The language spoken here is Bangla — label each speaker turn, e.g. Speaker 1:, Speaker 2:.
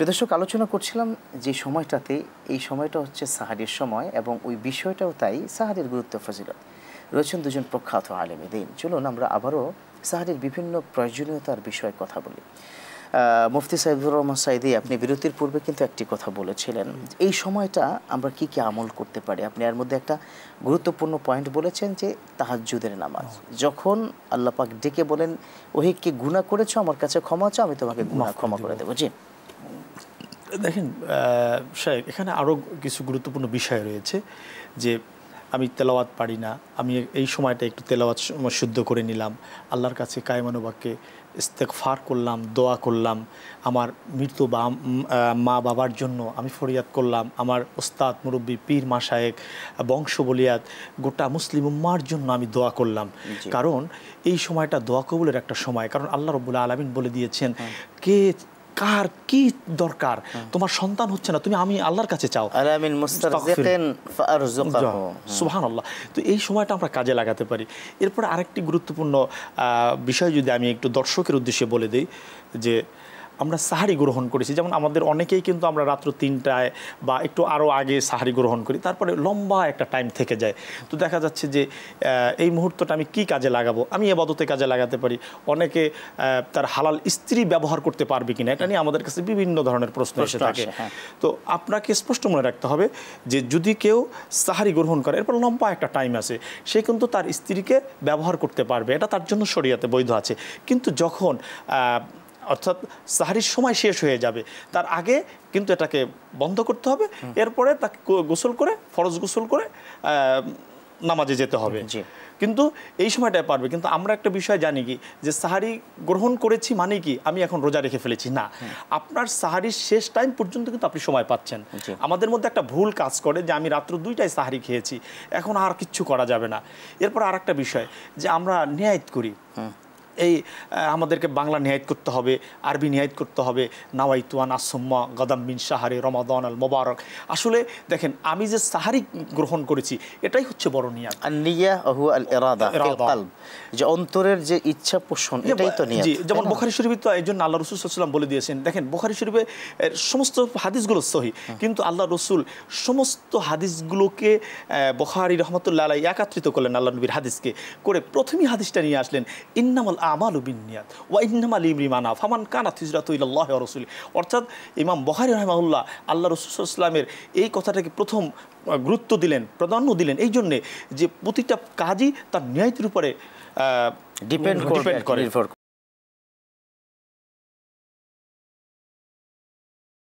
Speaker 1: প্রিয় দর্শক, আলোচনা করছিলাম যে সময়টাতে, এই সময়টা হচ্ছে সাহারির সময় এবং ওই বিষয়টাও তাই, সাহারির গুরুত্ব ফজিলত। রয়েছেন দুজন প্রখ্যাত আলেম দ্বীন। চলুন আমরা আবারও সাহারির বিভিন্ন প্রয়োজনীয়তার বিষয়ে কথা বলি। মুফতি সাইদুর রহমান সাইদি, আপনি বিরতির পূর্বে কিন্তু একটি কথা বলেছিলেন, এই সময়টা আমরা কি কি আমল করতে পারি। আপনি এর মধ্যে একটা গুরুত্বপূর্ণ পয়েন্ট বলেছেন যে তাহাজ্জুদের নামাজ। যখন আল্লাহ পাক ডেকে বলেন, ওহে কি গুনাহ করেছো, আমার কাছে ক্ষমা চাও, আমি তোমাকে গুনাহ ক্ষমা করে দেবো। জি
Speaker 2: দেখেন শাইখ, এখানে আরও কিছু গুরুত্বপূর্ণ বিষয় রয়েছে। যে আমি তেলাওয়াত পারি না, আমি এই সময়টা একটু তেলাওয়াত শুদ্ধ করে নিলাম, আল্লাহর কাছে কায়মানুবাক্যে ইস্তেগফার করলাম, দোয়া করলাম, আমার মৃত্যু বা মা বাবার জন্য আমি ফরিয়াদ করলাম, আমার ওস্তাদ মুরব্বী পীর মাশায়েখ বংশ বলিয়াত গোটা মুসলিম উম্মার জন্য আমি দোয়া করলাম। কারণ এই সময়টা দোয়া কবুলের একটা সময়। কারণ আল্লাহ রাব্বুল আলামিন বলে দিয়েছেন, কে কার কি দরকার, তোমার সন্তান হচ্ছে না, তুমি আমি আল্লাহর কাছে চাও, সুবহানাল্লাহ। তো এই সময়টা আমরা কাজে লাগাতে পারি। এরপরে আরেকটি গুরুত্বপূর্ণ বিষয় যদি আমি একটু দর্শকের উদ্দেশ্যে বলে দিই, যে আমরা সাহারি গ্রহণ করেছি, যেমন আমাদের অনেকেই কিন্তু আমরা রাত্র 3টায় বা একটু আরও আগে সাহারি গ্রহণ করি, তারপরে লম্বা একটা টাইম থেকে যায়। তো দেখা যাচ্ছে যে এই মুহূর্তটা আমি কি কাজে লাগাবো, আমি ইবাদতে কাজে লাগাতে পারি। অনেকে তার হালাল স্ত্রী ব্যবহার করতে পারবে কিনা, এটা নিয়ে আমাদের কাছে বিভিন্ন ধরনের প্রশ্ন এসে থাকে। তো আপনাকে স্পষ্ট মনে রাখতে হবে যে যদি কেউ সাহারি গ্রহণ করে, এরপর লম্বা একটা টাইম আছে, সে কিন্তু তার স্ত্রীকে ব্যবহার করতে পারবে, এটা তার জন্য শরীয়তে বৈধ আছে। কিন্তু যখন অর্থাৎ সাহারির সময় শেষ হয়ে যাবে, তার আগে কিন্তু এটাকে বন্ধ করতে হবে। এরপরে তাকে গোসল করে, ফরজ গোসল করে নামাজে যেতে হবে। কিন্তু এই সময়টায় পারবে। কিন্তু আমরা একটা বিষয় জানি কি, যে সাহারি গ্রহণ করেছি মানে কি আমি এখন রোজা রেখে ফেলেছি, না। আপনার সাহারির শেষ টাইম পর্যন্ত কিন্তু আপনি সময় পাচ্ছেন। আমাদের মধ্যে একটা ভুল কাজ করে যে আমি রাত্র 2টায় সাহারি খেয়েছি, এখন আর কিচ্ছু করা যাবে না। এরপর আর একটা বিষয়, যে আমরা নিয়াত করি, এই আমাদেরকে বাংলা নিয়াত করতে হবে, আরবি নিয়াত করতে হবে, নাওয়াইতু আন আসুম্মা গাদাম মিন শাহরি রমাদান আল মুবারক। আসলে দেখেন, আমি যে সাহারি গ্রহণ করেছি এটাই হচ্ছে বড় নিয়াত।
Speaker 1: আন-নিয়া হুয়া আল-ইরাদা ফিল কলব, যে অন্তরের যে ইচ্ছা পোষণ, এটাই তো নিয়াত।
Speaker 2: জি, যেমন বুখারী শরীফে তো এই জন্য আল্লাহ রাসূল সাল্লাল্লাহু আলাইহি ওয়াসাল্লাম বলে দিয়েছেন। দেখেন, বুখারী শরীফে সমস্ত হাদিসগুলো সহিহ, কিন্তু আল্লাহ রাসূল সমস্ত হাদিসগুলোকে বুখারী রাহমাতুল্লাহ আলাইহি একত্রিত করলেন, আল্লাহ নবীর হাদিসকে করে প্রথমেই হাদিসটা নিয়ে আসলেন, ইন্নামাল আমালু বিন্নিয়াত ওয়া ইন্নামা লিমরি মা নাওয়া ফামান কানাত হিজরাতু ইলাল্লাহি ওয়া রাসূলিহি। অর্থাৎ ইমাম বুখারী রাহিমাহুল্লাহ আল্লাহ রাসূল সাল্লাল্লাহু আলাইহি ওয়াসাল্লামের এই কথাটাকে প্রথম গুরুত্ব দিলেন, প্রাধান্য দিলেন, এই জন্যে যে প্রতিটা কাজই তার নিয়তের উপরে ডিপেন্ড করে।